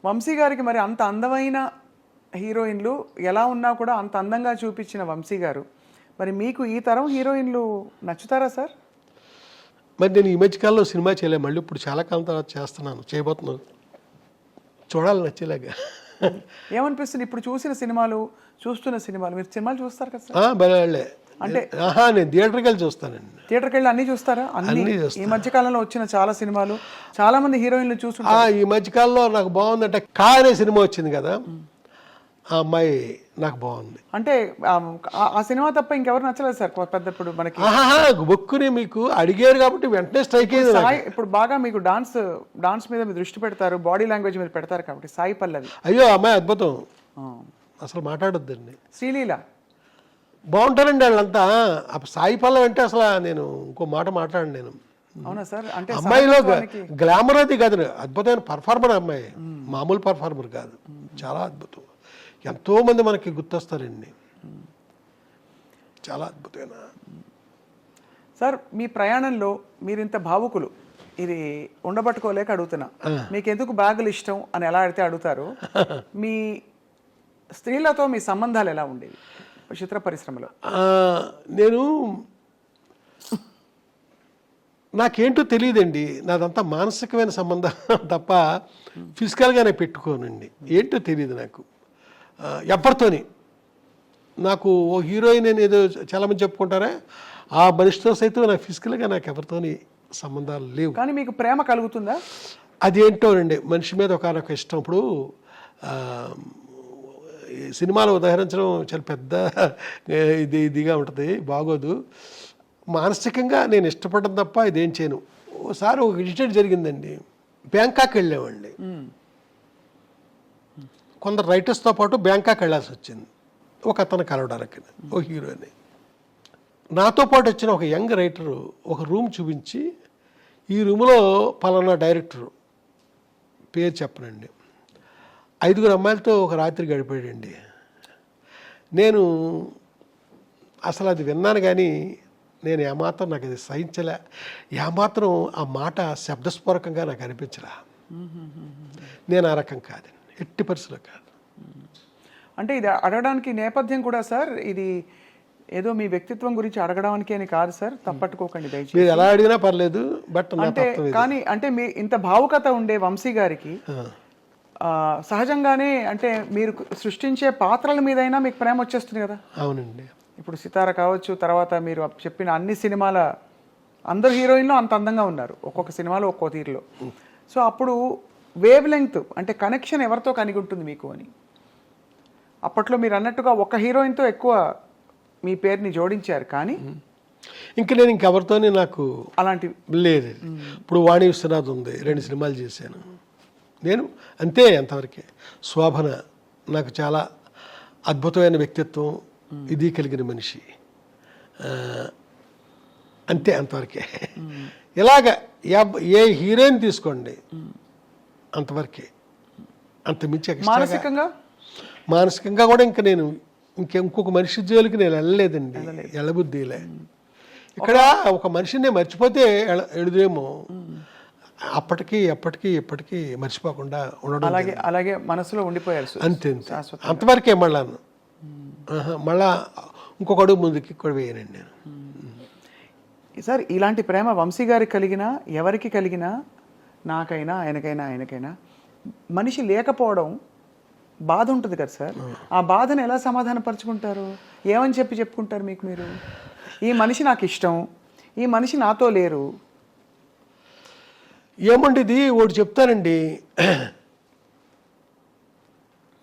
వంశీ గారికి మరి అంత అందమైన హీరోయిన్లు ఎలా ఉన్నా కూడా అంత అందంగా చూపించిన వంశీ గారు, మరి మీకు ఈ తరం హీరోయిన్లు నచ్చుతారా సార్? మరి నేను ఈ మధ్యకాలంలో సినిమా చేయలేము, మళ్ళీ ఇప్పుడు చాలా కాలం తర్వాత చేస్తున్నాను, చేయబోతున్నాను. చూడాలి నచ్చేలాగా. ఏమనిపిస్తుంది ఇప్పుడు చూసిన సినిమాలు, చూస్తున్న సినిమాలు? మీరు సినిమాలు చూస్తారు కదా సార్? బలే అంటే నేను థియేటర్కి వెళ్ళి చూస్తానండి. థియేటర్కి వెళ్ళి అన్ని చూస్తారా? అన్ని ఈ మధ్య కాలంలో వచ్చిన చాలా సినిమాలు, చాలా మంది హీరోయిన్లు చూస్తుంటారు. ఈ మధ్యకాలంలో నాకు బాగుందంటే కా అనే సినిమా వచ్చింది కదా, ఆ అమ్మాయి నాకు బాగుంది. అంటే ఆ సినిమా తప్ప ఇంకెవరు నచ్చలేదు సార్ పెద్ద? ఇప్పుడు మనకి బొక్కుని మీకు అడిగారు కాబట్టి వెంటనే స్ట్రైక్ అయింది. ఇప్పుడు బాగా మీకు డాన్స్ మీద మీరు దృష్టి పెడతారు, బాడీ లాంగ్వేజ్ మీద పెడతారు కాబట్టి సాయి పల్లవి. అయ్యో అమ్మాయి అద్భుతం, అసలు మాట్లాడొద్దండి. శ్రీలీల బాగుంటారండి వాళ్ళంతా. సాయి పల్లవి అంటే అసలు నేను ఇంకో మాట మాట్లాడండి నేను. అవునా సార్? అంటే అమ్మాయిలో గ్లామర్ అది కాదు, అద్భుతమైన పర్ఫార్మర్ అమ్మాయి, మామూలు పర్ఫార్మర్ కాదు, చాలా అద్భుతం. ఎంతో మంది మనకి గుర్తొస్తారండి, చాలా అద్భుతమైన. సార్ మీ ప్రయాణంలో మీరు ఇంత భావుకులు, ఇది ఉండబట్టుకోలేక అడుగుతున్నా, మీకు ఎందుకు బ్యాగులు ఇష్టం అని ఎలా అడిగితే అడుగుతారు. మీ స్త్రీలతో మీ సంబంధాలు ఎలా ఉండేవి చిత్ర పరిశ్రమలో? నేను నాకేంటో తెలియదండి, నాదంతా మానసికమైన సంబంధం తప్ప ఫిజికల్గానే పెట్టుకోనండి. ఏంటో తెలియదు నాకు ఎవరితోని. నాకు ఓ హీరోయిన్ అని ఏదో చాలామంది చెప్పుకుంటారా, ఆ మనిషితో సైతం నాకు ఫిజికల్గా నాకు ఎవరితోని సంబంధాలు లేవు. కానీ మీకు ప్రేమ కలుగుతుందా? అదేంటోనండి, మనిషి మీద ఒకనొక ఇష్టం. ఇప్పుడు సినిమాలు ఉదాహరించడం చాలా పెద్ద ఇదిగా ఉంటుంది, బాగోదు. మానసికంగా నేను ఇష్టపడడం తప్ప ఇదేం చేయను. ఓసారి ఒక ఇన్సిడెంట్ జరిగిందండి, బ్యాంకాక్ వెళ్ళామండి. కొందరు రైటర్స్తో పాటు బ్యాంకాక్ వెళ్ళాల్సి వచ్చింది ఒక అతను కలవడానికి, ఓ హీరోని. నాతో పాటు వచ్చిన ఒక యంగ్ రైటరు ఒక రూమ్ చూపించి, ఈ రూమ్లో పలానా డైరెక్టరు పేరు చెప్పనండి, 5 అమ్మాయిలతో ఒక రాత్రి గడిపాడండి. నేను అసలు అది విన్నాను కానీ నేను ఏమాత్రం నాకు అది సహించలే, ఏమాత్రం ఆ మాట శబ్దస్ఫోరకంగా నాకు అనిపించలే. నేను ఆ రకం కాదండి, ఎట్టి పరిస్థితుల్లో కాదు. అంటే ఇది అడగడానికి నేపథ్యం కూడా సార్, ఇది ఏదో మీ వ్యక్తిత్వం గురించి అడగడానికి అని కాదు సార్, తప్పట్టుకోకండి దయచేసి. మీరు ఎలా అడిగినా పర్లేదు, బట్ అంటే కానీ అంటే మీ ఇంత భావుకత ఉండే వంశీ గారికి సహజంగానే అంటే మీరు సృష్టించే పాత్రల మీదైనా మీకు ప్రేమ వచ్చేస్తుంది కదా? అవునండి. ఇప్పుడు సితార కావచ్చు, తర్వాత మీరు చెప్పిన అన్ని సినిమాల అందరు హీరోయిన్లు అంత అందంగా ఉన్నారు, ఒక్కొక్క సినిమాలో ఒక్కో తీరులో. సో అప్పుడు వేవ్ లెంగ్త్ అంటే కనెక్షన్ ఎవరితో కలిగి ఉంటుంది మీకు అని? అప్పట్లో మీరు అన్నట్టుగా ఒక హీరోయిన్తో ఎక్కువ మీ పేరుని జోడించారు, కానీ ఇంకా నేను ఇంకెవరితోనే నాకు అలాంటి లేదు. ఇప్పుడు వాణి విశ్వనాథ్ ఉంది, 2 సినిమాలు చేశాను నేను, అంతే, అంతవరకే. శోభన నాకు చాలా అద్భుతమైన వ్యక్తిత్వం, ఇది కలిగిన మనిషి, అంతే, అంతవరకే. ఇలాగ ఏ హీరోయిన్ తీసుకోండి అంతవరకే, అంత మించి. మానసికంగా కూడా ఇంకా నేను ఇంకొక మనిషి జోలికి నేను వెళ్ళలేదండి, ఎళ్ళబుద్ధిలే. ఇక్కడ ఒక మనిషిని మర్చిపోతే ఎడుదేమో, అప్పటికి ఎప్పటికీ మర్చిపోకుండా ఉండడం, అలాగే మనసులో ఉండిపోయారు అంతే, అంతవరకే. మళ్ళా ఇంకొక అడుగు ముందుకి కూడా వేయనండి నేను. సార్ ఇలాంటి ప్రేమ వంశీ గారికి కలిగినా, ఎవరికి కలిగినా, నాకైనా ఆయనకైనా మనిషి లేకపోవడం బాధ ఉంటుంది కదా సార్. ఆ బాధను ఎలా సమాధానపరుచుకుంటారు? ఏమని చెప్పుకుంటారు మీకు మీరు? ఈ మనిషి నాకు ఇష్టం, ఈ మనిషి నాతో లేరు. ఏమండి ఇది ఒకటి చెప్తానండి,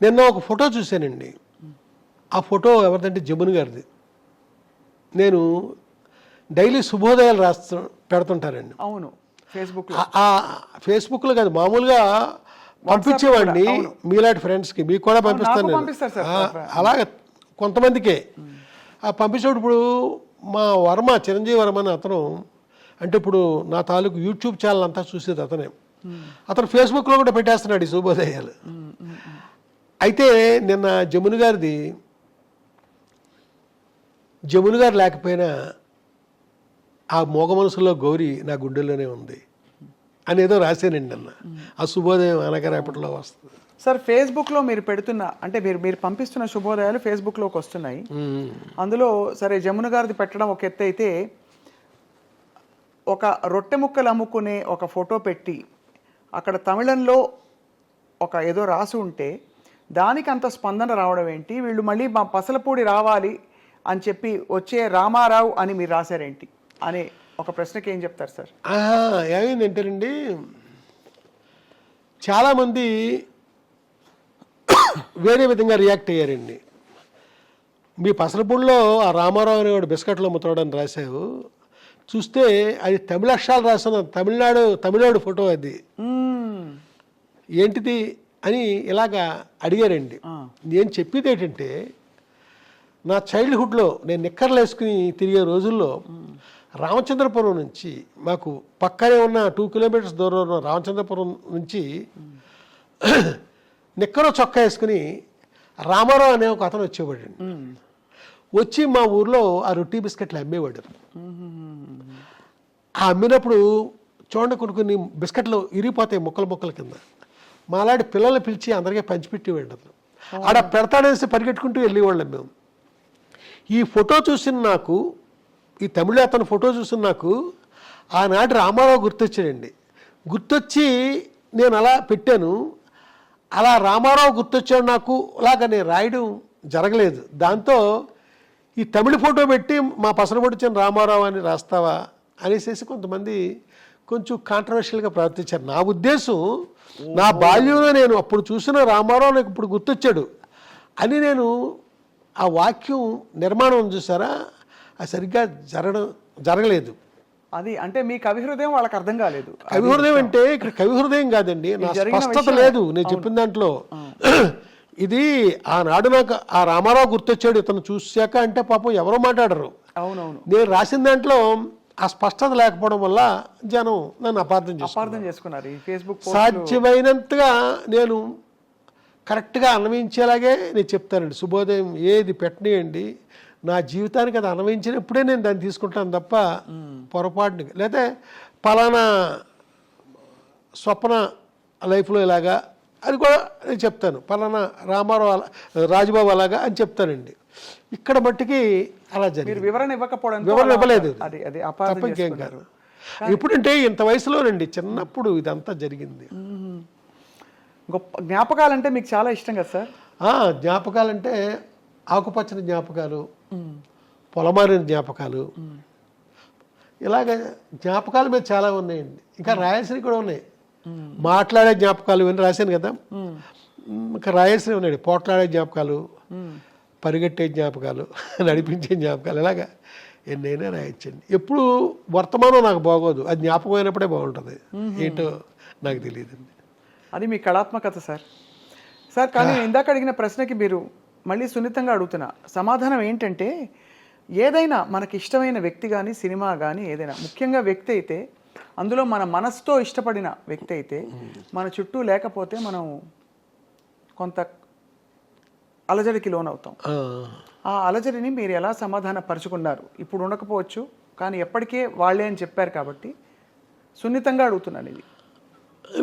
నిన్న ఒక ఫోటో చూశానండి. ఆ ఫోటో ఎవరిదంటే జమున గారిది. నేను డైలీ శుభోదయాలు పెడుతుంటారండి. అవును, ఫేస్బుక్లో కాదు, మామూలుగా పంపించేవాడిని మీలాంటి ఫ్రెండ్స్కి, మీకు కూడా పంపిస్తాను. అలాగే కొంతమందికే పంపించేటప్పుడు, ఇప్పుడు మా వర్మ, చిరంజీవి వర్మ అని అతను, అంటే ఇప్పుడు నా తాలూకు యూట్యూబ్ ఛానల్ అంతా చూసేది అతనే. అతను ఫేస్బుక్లో కూడా పెట్టేస్తున్నాడు ఈ శుభోదయాలు. అయితే నిన్న జమున గారు లేకపోయినా ఆ మోగ మనసులో గౌరీ నా గుండెల్లోనే ఉంది. అనేదో రాశానండి అన్న. ఆ శుభోదయం అనగా రేపటిలో వస్తుంది. సార్ ఫేస్బుక్లో మీరు పెడుతున్న అంటే మీరు పంపిస్తున్న శుభోదయాలు ఫేస్బుక్లోకి వస్తున్నాయి. అందులో సరే జమున గారిది పెట్టడం ఒక ఎత్తు అయితే, ఒక రొట్టె ముక్కలు అమ్ముకునే ఒక ఫోటో పెట్టి అక్కడ తమిళంలో ఒక ఏదో రాసి ఉంటే దానికి అంత స్పందన రావడం ఏంటి? వీళ్ళు మళ్ళీ మా పసలపూడి రావాలి అని చెప్పి వచ్చే రామారావు అని మీరు రాశారేంటి అనే ఒక ప్రశ్నకి ఏం చెప్తారు సార్? ఏమైందంటేనండి, చాలామంది వేరే విధంగా రియాక్ట్ అయ్యారండి. మీ పసలపూడిలో ఆ రామారావు అనేవాడు బిస్కెట్లు అమ్ముతాడని రాశావు, చూస్తే అది తమిళ అక్షరాలు రాసిన తమిళనాడు ఫోటో, అది ఏంటిది అని ఇలాగా అడిగారండి. నేను చెప్పేది ఏంటంటే, నా చైల్డ్హుడ్లో నేను నిక్కర్లు వేసుకుని తిరిగే రోజుల్లో రామచంద్రపురం నుంచి, మాకు పక్కనే ఉన్న 2 కిలోమీటర్స్ దూరంలో ఉన్న రామచంద్రపురం నుంచి నిక్కరో చొక్కా వేసుకుని రామారావు అనే ఒక అతను వచ్చేవాడు. వచ్చి మా ఊర్లో ఆ రొట్టి బిస్కెట్లు అమ్మేవాడు. ఆ అమ్మినప్పుడు చూడండి కొన్ని బిస్కెట్లు ఇరిగిపోతాయి ముక్కల కింద. మాలాంటి పిల్లల్ని పిలిచి అందరికీ పంచిపెట్టేవాడు అతను. ఆడ పెడతాడేసి పరిగెట్టుకుంటూ వెళ్ళేవాళ్ళం మేము. ఈ ఫోటో చూసిన నాకు, ఈ తమిళ అతను ఫోటో చూసిన నాకు ఆనాటి రామారావు గుర్తొచ్చాడండి. గుర్తొచ్చి నేను అలా పెట్టాను. అలా రామారావు గుర్తొచ్చాడు నాకు, అలాగా నేను రాయడం జరగలేదు. దాంతో ఈ తమిళ ఫోటో పెట్టి మా పసరపొడిచిన రామారావు అని రాస్తావా అనేసి కొంతమంది కొంచెం కాంట్రవర్షియల్గా ప్రవర్తించారు. నా ఉద్దేశం, నా బాల్యంలో నేను అప్పుడు చూసిన రామారావు నాకు ఇప్పుడు గుర్తొచ్చాడు అని నేను ఆ వాక్యం నిర్మాణం చూసారా, అది సరిగ్గా జరగలేదు. అది అంటే మీ కవి హృదయం వాళ్ళకి అర్థం కాలేదు. కవి హృదయం అంటే ఇక్కడ కవి హృదయం కాదండి, నా స్పష్టత లేదు నేను చెప్పిన దాంట్లో. ఇది ఆనాడు నాకు ఆ రామారావు గుర్తొచ్చాడు ఇతను చూశాక అంటే పాపం ఎవరో మాట్లాడరు. అవునవును. నేను రాసిన దాంట్లో ఆ స్పష్టత లేకపోవడం వల్ల జనం నన్ను అపార్థం చేసుకున్నారు. ఈ ఫేస్బుక్ సాధ్యమైనంతగా నేను కరెక్ట్గా అన్వయించేలాగే నేను చెప్తానండి. శుభోదయం ఏది పెట్టనియండి, నా జీవితానికి అది అన్వయించినప్పుడే నేను దాన్ని తీసుకుంటాను తప్ప పొరపాటుని, లేకపోతే పలానా స్వప్న లైఫ్లో ఇలాగా అది కూడా నేను చెప్తాను, పలానా రామారావు రాజుబాబు అలాగా అని చెప్తానండి. ఇక్కడ మట్టికి అలా జరిగింది. వివరణ ఇవ్వలేదు. తప్ప ఇంకేం కాదు. ఎప్పుడంటే ఇంత వయసులోనండి, చిన్నప్పుడు ఇదంతా జరిగింది. గొప్ప జ్ఞాపకాలంటే మీకు చాలా ఇష్టం కదా సార్? జ్ఞాపకాలంటే ఆకుపచ్చని జ్ఞాపకాలు, పొలమారిన జ్ఞాపకాలు, ఇలాగ జ్ఞాపకాలు మీద చాలా ఉన్నాయండి. ఇంకా రాయాల్సినవి కూడా ఉన్నాయి. మాట్లాడే జ్ఞాపకాలు ఇవన్నీ రాశాను కదా, ఇంకా రాయాల్సినవి ఉన్నాయండి. పోట్లాడే జ్ఞాపకాలు, పరిగెట్టే జ్ఞాపకాలు, నడిపించే జ్ఞాపకాలు, ఇలాగా ఎన్నైనా రాయొచ్చండి. ఎప్పుడు వర్తమానం నాకు బాగోదు, అది జ్ఞాపకం అయినప్పుడే బాగుంటుంది. ఏంటో నాకు తెలియదండి. అది మీ కళాత్మకత సార్. సార్ కానీ ఇందాక అడిగిన ప్రశ్నకి మీరు మళ్ళీ సున్నితంగా అడుగుతున్నా సమాధానం ఏంటంటే, ఏదైనా మనకి ఇష్టమైన వ్యక్తి కానీ సినిమా కానీ ఏదైనా, ముఖ్యంగా వ్యక్తి అయితే అందులో మన మనసుతో ఇష్టపడిన వ్యక్తి అయితే మన చుట్టూ లేకపోతే మనం కొంత అలజడికి లోనవుతాం. ఆ అలజడిని మీరు ఎలా సమాధాన పరుచుకున్నారు? ఇప్పుడు ఉండకపోవచ్చు కానీ ఎప్పటికే వాళ్ళే అని చెప్పారు కాబట్టి సున్నితంగా అడుగుతున్నాను ఇది.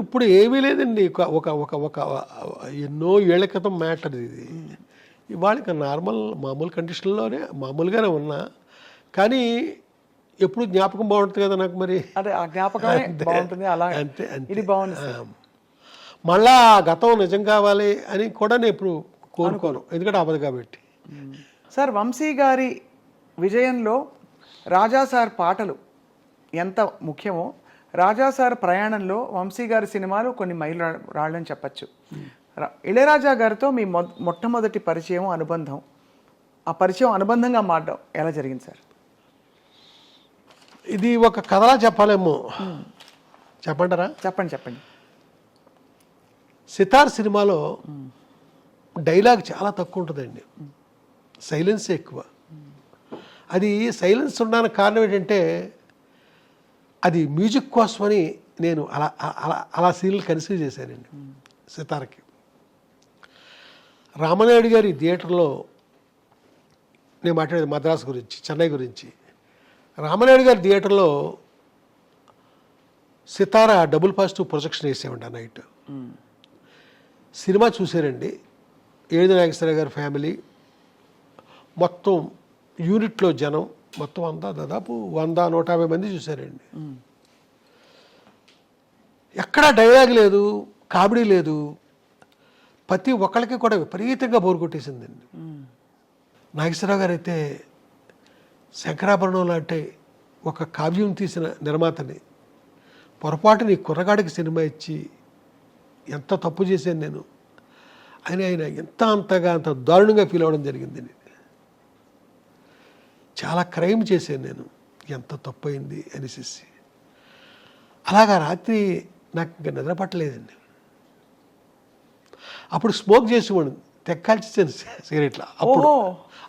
ఇప్పుడు ఏమీ లేదండి, ఒక ఒక ఒక ఎన్నో ఏళ్ల క్రితం మ్యాటర్ ఇది. ఇవాళ మామూలు కండిషన్లోనే మామూలుగానే ఉన్నా, కానీ ఎప్పుడు జ్ఞాపకం బాగుంటుంది కదా నాకు. మరి అదే ఆ జ్ఞాపకమే బాగుంటుంది. అలా అంతే ఇది బాగుంది. మళ్ళా గతం నిజం కావాలి అని కూడా నేను ఎప్పుడు కోరుకోను, ఎందుకంటే అవ్వదు కాబట్టి. సార్ వంశీ గారి విజయంలో రాజా సార్ పాటలు ఎంత ముఖ్యమో, రాజా సార్ ప్రయాణంలో వంశీ గారి సినిమాలు కొన్ని మైలు రాళ్ళని చెప్పచ్చు. ఇళయరాజా గారితో మీ మొట్టమొదటి పరిచయం, అనుబంధం, ఆ పరిచయం అనుబంధంగా మారడం ఎలా జరిగింది సార్? ఇది ఒక కథలా చెప్పాలేమో, చెప్పంటారా? చెప్పండి. సితార్ సినిమాలో డైలాగ్ చాలా తక్కువ ఉంటుందండి, సైలెన్స్ ఎక్కువ. అది సైలెన్స్ ఉండడానికి కారణం ఏంటంటే, అది మ్యూజిక్ కోసమని నేను అలా అలా అలా సీన్లు కన్సిడర్ చేశానండి. సితార్కి రామనాయుడు గారి థియేటర్లో నేను మాట్లాడేది మద్రాసు గురించి, చెన్నై గురించి. రామనాయుడు గారి థియేటర్లో సితారా డబుల్ పాజిటివ్ ప్రొజెక్షన్ వేసామండి ఆ నైట్. సినిమా చూసారండి. ఏడు నాగేశ్వరరావు గారి ఫ్యామిలీ మొత్తం యూనిట్లో జనం మొత్తం అంతా దాదాపు 100-150 మంది చూశారండి. ఎక్కడా డైలాగ్ లేదు, కామెడీ లేదు, ప్రతి ఒక్కరికి కూడా విపరీతంగా బోరు కొట్టేసిందండి. నాగేశ్వరరావు గారు అయితే శంకరాభరణం లాంటి ఒక కావ్యం తీసిన నిర్మాతని పొరపాటుని ఈ కుర్రగాడికి సినిమా ఇచ్చి ఎంత తప్పు చేశాను నేను అని ఆయన అంత దారుణంగా ఫీల్ అవ్వడం జరిగిందండి. చాలా క్రైమ్ చేశాను నేను, ఎంత తప్పు అయింది అనేసి. అలాగా రాత్రి నాకు ఇంకా నిద్ర పట్టలేదండి. అప్పుడు స్మోక్ చేసేవాడు, తెక్కాల్చేసాను సిగరెట్లా.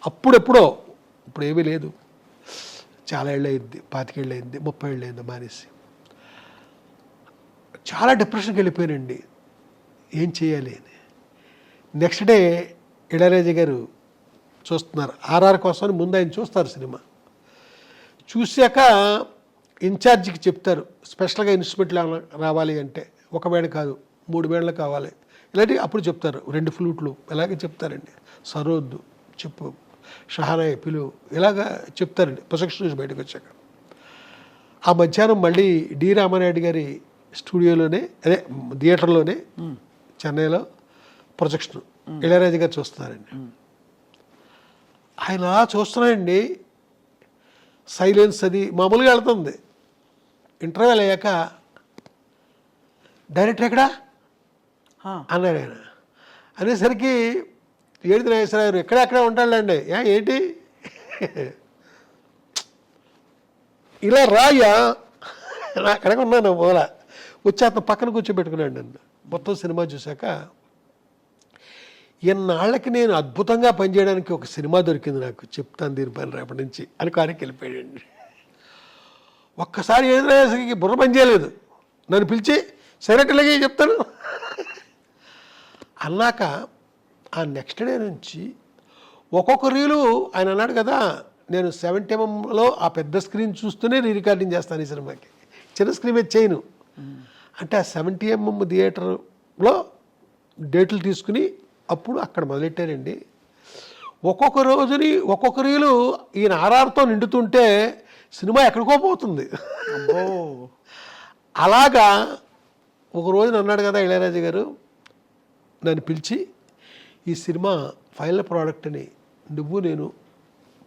అప్పుడెప్పుడో, ఇప్పుడు ఏమీ లేదు, చాలా ఏళ్ళు అయింది, 25 ఏళ్ళు అయింది, 30 ఏళ్ళు అయింది మానేసి. చాలా డిప్రెషన్కి వెళ్ళిపోయానండి, ఏం చేయాలి అని. నెక్స్ట్ డే ఇళయరాజా గారు చూస్తున్నారు, ఆర్ఆర్ కోసం ముందు ఆయన చూస్తారు సినిమా. చూశాక ఇన్ఛార్జికి చెప్తారు, స్పెషల్గా ఇన్స్ట్రుమెంట్లు రావాలి అంటే 1 బ్యాండ్ కాదు 3 బ్యాండ్లు కావాలి ఇలాంటివి అప్పుడు చెప్తారు. 2 ఫ్లూట్లు ఇలాగే చెప్తారండి. సరోద్దు చెప్పు, షహానాయ్ పిలు, ఇలాగా చెప్తారండి ప్రొజెక్షన్ నుంచి బయటకు వచ్చాక. ఆ మధ్యాహ్నం మళ్ళీ డి రామానాయుడు గారి స్టూడియోలోనే, అదే థియేటర్లోనే చెన్నైలో ప్రొజెక్షన్ ఇళయరాజా గారు చూస్తున్నారండి. ఆయన చూస్తున్నాయండి, సైలెన్స్ అది మామూలుగా వెళ్తుంది. ఇంటర్వెల్ అయ్యాక డైరెక్టర్ ఎక్కడా అన్నాడు ఆయన. అనేసరికి ఏడు నాగేశ్వరరావు గారు ఎక్కడెక్కడ ఉంటాడండి, ఏంటి ఇలా రాయ్యా, అక్కడికి ఉన్నాను మూల వచ్చి అతను పక్కన కూర్చోబెట్టుకున్నాడు నన్ను. మొత్తం సినిమా చూశాక ఎన్నాళ్ళకి నేను అద్భుతంగా పనిచేయడానికి ఒక సినిమా దొరికింది నాకు, చెప్తాను దీనిపైన రేపటి నుంచి అని కానికి వెళ్ళిపోయాడండి. ఒక్కసారి ఏదైనా బుర్ర పని చేయలేదు, నన్ను పిలిచి సెక్రటరీలకి చెప్తాను అన్నాక ఆ నెక్స్ట్ డే నుంచి ఒక్కొక్క రీలు ఆయన అన్నాడు కదా, నేను 70mm ఆ పెద్ద స్క్రీన్ చూస్తూనే రికార్డింగ్ చేస్తాను ఈ సినిమాకి, చిన్న స్క్రీన్ మీద చేయను అంటే. ఆ 70mm థియేటర్లో డేట్లు తీసుకుని అప్పుడు అక్కడ మొదలెట్టారండి. ఒక్కొక్క రోజుని ఒక్కొక్క రీలు ఈయన ఆర్ఆర్తో నిండుతుంటే సినిమా ఎక్కడికో పోతుంది. అలాగా ఒక రోజున అన్నాడు కదా ఇళయరాజా గారు, నన్ను పిలిచి ఈ సినిమా ఫైనల్ ప్రోడక్ట్ అని నువ్వు నేను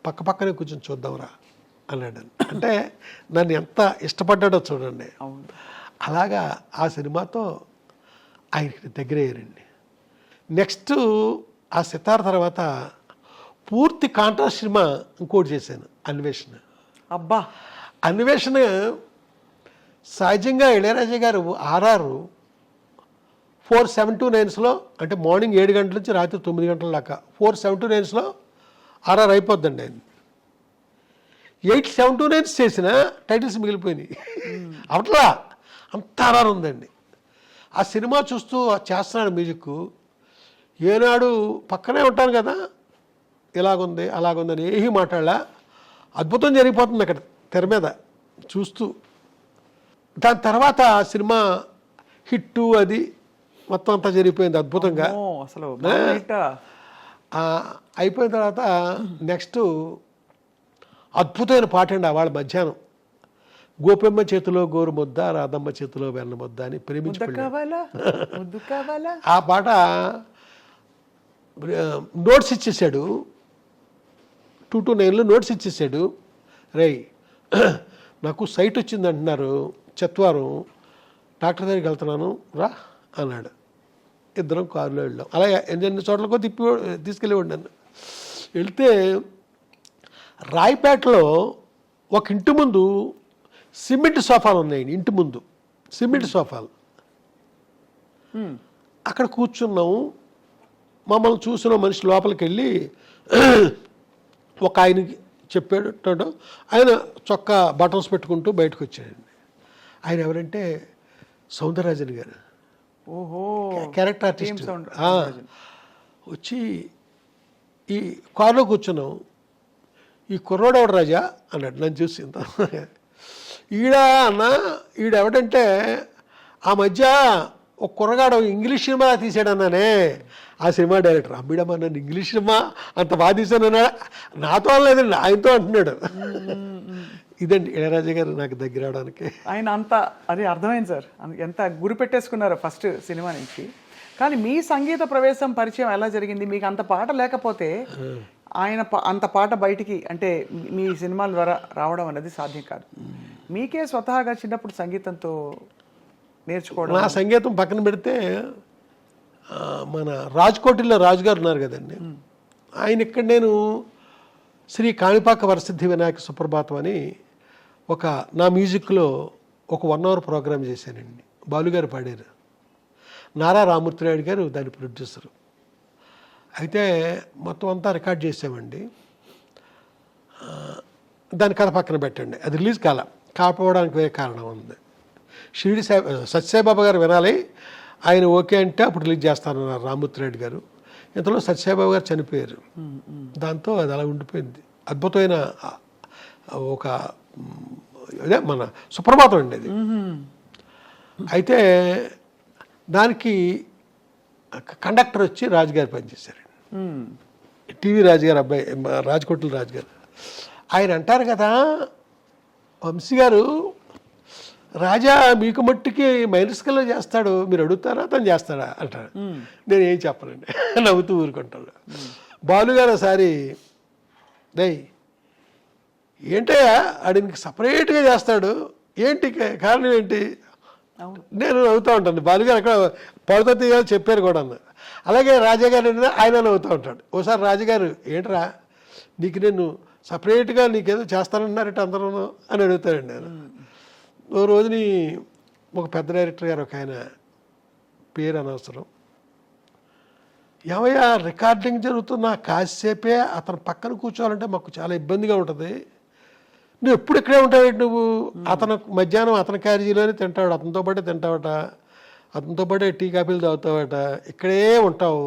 పక్కనే కూర్చొని చూద్దాంరా అన్నాడు. అంటే నన్ను ఎంత ఇష్టపడ్డాడో చూడండి. అలాగా ఆ సినిమాతో ఆయనకి దగ్గర అయ్యారండి. నెక్స్ట్ ఆ సితార్ తర్వాత పూర్తి కాంట్రాస్ట్ సినిమా ఇంకోటి చేశాను, అన్వేషణ. అబ్బా, అన్వేషణ సహజంగా ఇళయరాజా గారు ఆర్ఆర్ 4:7-9 అంటే మార్నింగ్ 7 గంటల నుంచి రాత్రి 9 గంటల దాకా 4:7-9 ఆర్ఆర్ అయిపోద్దండి. ఆయన 8:7-9 చేసిన టైటిల్స్ మిగిలిపోయినాయి. అవట్లా అంత ఆర్ఆర్ ఉందండి. ఆ సినిమా చూస్తూ చేస్తున్నాడు మ్యూజిక్. ఏనాడు పక్కనే ఉంటాను కదా, ఇలాగుంది అలాగుందని ఏమీ మాట్లాడలా, అద్భుతం జరిగిపోతుంది అక్కడ తెర మీద చూస్తూ. దాని తర్వాత ఆ సినిమా హిట్టు అది మొత్తం అంతా జరిగిపోయింది అద్భుతంగా. అసలు అయిపోయిన తర్వాత నెక్స్ట్ అద్భుతమైన పాట అండి. వాళ్ళ మధ్యాహ్నం గోపెమ్మ చేతిలో గోరు ముద్ద, రాధమ్మ చేతిలో వెన్న ముద్ద అని ప్రేమించి ఆ పాట నోట్స్ ఇచ్చేసాడు, 2-9 నోట్స్ ఇచ్చేసాడు. రై నాకు సైట్ వచ్చింది అంటున్నారు చెత్వారం, డాక్టర్ దగ్గరికి వెళ్తున్నాను రా అన్నాడు. ఇద్దరం కారులో వెళ్ళాం. అలా ఎన్ని చోట్లకో తీసుకెళ్ళేవాడు నన్ను. వెళ్తే రాయపేటలో ఒక ఇంటి ముందు సిమెంట్ సోఫాలు ఉన్నాయండి. ఇంటి ముందు సిమెంట్ సోఫాలు, అక్కడ కూర్చున్నాము. మమ్మల్ని చూసిన మనిషి లోపలికి వెళ్ళి ఒక ఆయనకి చెప్పాడు. ఆయన చొక్కా బటన్స్ పెట్టుకుంటూ బయటకు వచ్చాడండి. ఆయన ఎవరంటే సౌందరరాజన్ గారు, క్యారెక్టర్ ఆర్టిస్ట్. వచ్చి ఈ కారులో కూర్చున్నాం. ఈ కుర్రోడెవడు రాజా అన్నాడు నన్ను చూసి. అన్న ఈడెవడంటే ఆ మధ్య ఒక కుర్రగాడు ఇంగ్లీష్ సినిమా తీసాడన్నానే, ఆ సినిమా డైరెక్టర్ అమ్మిడమ్మా నన్ను ఇంగ్లీష్ సినిమా అంత బాగా తీసానన్నా, నాతో లేదండి ఆయనతో అంటున్నాడు. ఇదండి ఇళయరాజా గారు నాకు దగ్గర అవడానికి. ఆయన అంత అది అర్థమైంది సార్, ఎంత గురి పెట్టేసుకున్నారో ఫస్ట్ సినిమా నుంచి. కానీ మీ సంగీత ప్రవేశం పరిచయం ఎలా జరిగింది? మీకు అంత పాట లేకపోతే ఆయన అంత పాట బయటికి అంటే మీ సినిమాల ద్వారా రావడం అనేది సాధ్యం కాదు. మీకే స్వతహాగా చిన్నప్పుడు సంగీతంతో నేర్చుకోవడం. నా సంగీతం పక్కన పెడితే మన రాజ్కోటిలో రాజుగారు ఉన్నారు కదండి, ఆయన ఇక్కడ నేను శ్రీ కాణిపాక వరసిద్ధి వినాయక సుప్రభాతం అని ఒక నా మ్యూజిక్లో ఒక 1 hour ప్రోగ్రామ్ చేశానండి. బాలుగారు పాడారు, నారా రామూర్తిరాయుడు గారు దాని ప్రొడ్యూసరు. అయితే మొత్తం అంతా రికార్డ్ చేసామండి. దాని కథ పక్కన పెట్టండి, అది రిలీజ్ కాకపోవడానికి వేరే కారణం ఉంది. షిరిడి సత్యసాయిబాబా గారు వినాలి, ఆయన ఓకే అంటే అప్పుడు రిలీజ్ చేస్తానన్నారు రామూర్తిరాయుడు గారు. ఇంతలో సత్యసాయిబాబా గారు చనిపోయారు, దాంతో అది అలా ఉండిపోయింది. అద్భుతమైన ఒక అదే మన సుప్రభాతం అండి అది. అయితే దానికి కండక్టర్ వచ్చి రాజుగారు పనిచేశారు, టీవీ రాజుగారు అబ్బాయి, రాజకోట్ల రాజుగారు. ఆయన అంటారు కదా, వంశీ గారు రాజా మీకు మట్టికి మైనర్ స్కేల్లో చేస్తాడు, మీరు అడుగుతారా తను చేస్తాడా అంటారు. నేను ఏం చెప్పనండి, నవ్వుతూ ఊరుకుంటాను. బాలుగారు ఒకసారి దయ్ ఏంటయ్యా ఆడికి సపరేట్గా చేస్తాడు ఏంటి కారణం ఏంటి, నేను నవ్వుతూ ఉంటాను. బాలుగారు అక్కడ పడత తీయాలి చెప్పారు కూడా. అలాగే రాజాగారు ఆయన నవ్వుతూ ఉంటాడు. ఓసారి రాజుగారు ఏంట్రా నీకు నేను సపరేట్గా నీకేదో చేస్తానన్నారట అందరూ అని అడుగుతాడండి. నేను ఓ రోజుని ఒక పెద్ద డైరెక్టర్ గారు ఒక ఆయన, పేరు అనవసరం, ఏమయ్యా రికార్డింగ్ జరుగుతున్న కాసేపే అతను పక్కన కూర్చోవాలంటే మాకు చాలా ఇబ్బందిగా ఉంటుంది, నువ్వు ఎప్పుడు ఇక్కడే ఉంటావేంటి నువ్వు, అతను మధ్యాహ్నం అతని క్యారేజీలోనే తింటాడు, అతనితో పాటే తింటావట, అతనితో పాటే టీ కాఫీలు తాగుతావట, ఇక్కడే ఉంటావు,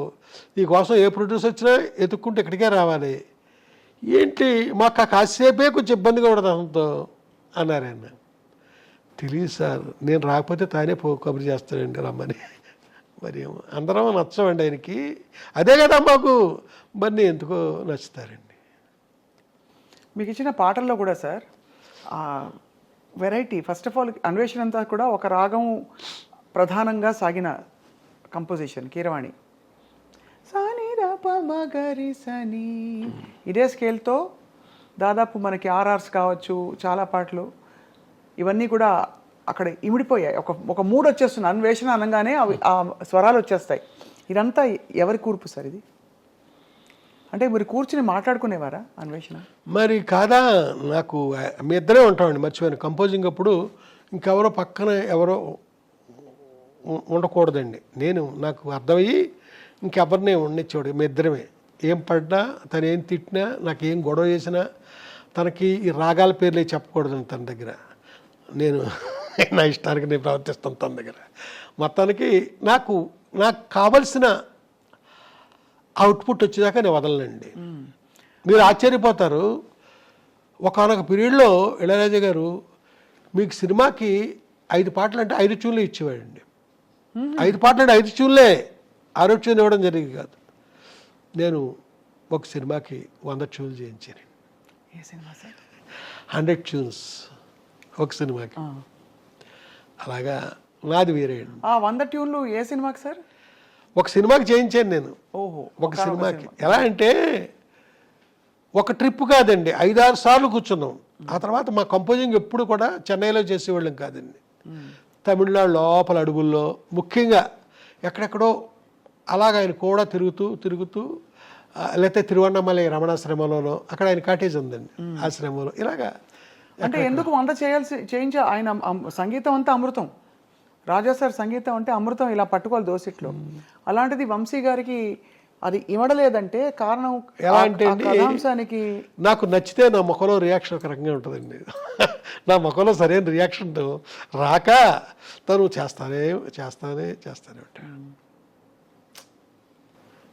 నీకోసం ఏ ప్రొడ్యూసర్ వచ్చినా ఎత్తుక్కుంటే ఇక్కడికే రావాలి, ఏంటి మాకు కాసేపే కొంచెం ఇబ్బందిగా ఉండదు అతనితో అన్నారు ఆయన. తెలియదు సార్, నేను రాకపోతే తానే కబురు చేస్తాడండి రమ్మని. మరి అందరం నచ్చమండి ఆయనకి, అదే కదా మాకు, మరి ఎందుకో నచ్చుతారండి. మీకు ఇచ్చిన పాటల్లో కూడా sir variety, first of all అన్వేషణ అంతా కూడా ఒక రాగం ప్రధానంగా సాగిన కంపోజిషన్ కీరవాణి. సని రప మగరి సని ఇదే స్కేల్తో దాదాపు మనకి ఆర్ఆర్స్ కావచ్చు, చాలా పాటలు ఇవన్నీ కూడా అక్కడ ఇమిడిపోయాయి. ఒక మూడ్ వచ్చేస్తుంది, అన్వేషణ అనగానే అవి ఆ స్వరాలు వచ్చేస్తాయి. ఇదంతా ఎవరి కూర్పు సార్ ఇది? అంటే మీరు కూర్చుని మాట్లాడుకునేవారా అన్వేషణ? మరి కాదా, నాకు మీ ఇద్దరే ఉంటామండి, మర్చిపోయాను. కంపోజింగ్ అప్పుడు ఇంకెవరో పక్కన ఎవరో ఉండకూడదండి, నాకు అర్థమయ్యి ఇంకెవరినే ఉండనిచ్చేవాడు. మీ ఇద్దరమే, ఏం పడ్డా తను ఏం తిట్టినా, నాకు ఏం గొడవ చేసినా తనకి ఈ రాగాల పేర్లే చెప్పకూడదండి తన దగ్గర. నేను నా ఇష్టానికి నేను ప్రవర్తిస్తాను తన దగ్గర. మొత్తానికి నాకు కావలసిన అవుట్పుట్ వచ్చేదాకా నేను వదలనండి. మీరు ఆశ్చర్యపోతారు, ఒకనొక పీరియడ్లో ఇళయరాజా గారు మీకు సినిమాకి 5 పాటలు అంటే 5 ట్యూన్లు ఇచ్చేవాడండి. 5 పాటలు అంటే 5 ట్యూన్లే, 6 ట్యూన్ ఇవ్వడం జరిగింది కాదు. నేను ఒక సినిమాకి 100 ట్యూన్లు చేయించాను. ఏ సినిమా సార్? 100 ట్యూన్స్ ఒక సినిమాకి. అలాగా నాది వేరే. 100 ట్యూన్లు ఏ సినిమాకి సార్? ఒక సినిమాకి చేయించాను నేను. ఓహో, ఒక సినిమాకి. ఎలా అంటే ఒక ట్రిప్ కాదండి, 5-6 సార్లు కూర్చున్నాం. ఆ తర్వాత మా కంపోజింగ్ ఎప్పుడు కూడా చెన్నైలో చేసేవాళ్ళం కాదండి, తమిళనాడు లోపల అడుగుల్లో, ముఖ్యంగా ఎక్కడెక్కడో అలాగ ఆయన కూడా తిరుగుతూ లేకపోతే తిరువన్నమలై రమణాశ్రమంలోనో, అక్కడ ఆయన కాటేజ్ ఉందండి ఆశ్రమంలో. ఇలాగా అంటే ఎందుకు 100 చేయించే ఆయన సంగీతం అంతా అమృతం. రాజా సార్ సంగీతం అంటే అమృతం, ఇలా పట్టుకోవాలి దోసిట్లో. అలాంటిది వంశీ గారికి అది ఇవ్వడలేదంటే కారణం ఎలా అంటే కథాంశానికి నాకు నచ్చితే నా ముఖంలో రియాక్షన్ ఒక రకంగా ఉంటుందండి. నా ముఖంలో సరైన రియాక్షన్ రాక తను చేస్తానే ఉంటాడు.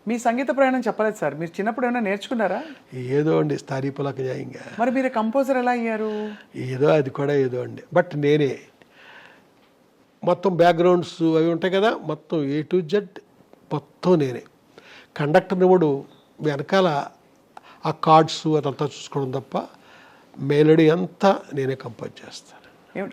మీ సంగీత ప్రయాణం చెప్పలేదు సార్, మీరు చిన్నప్పుడు ఏమైనా నేర్చుకున్నారా? ఏదో అండి స్థాయి పులక న్యాయంగా, మరి మీరు కంపోజర్ ఎలా అయ్యారు? ఏదో అది కూడా ఏదో అండి. బట్ నేనే మొత్తం బ్యాక్గ్రౌండ్స్ అవి ఉంటాయి కదా, మొత్తం A to Z మొత్తం నేనే. కండక్టర్ నివుడు వెనకాల ఆ కార్డ్స్ అదంతా చూసుకోవడం తప్ప మెలోడీ అంతా నేనే కంపోజ్ చేస్తాను.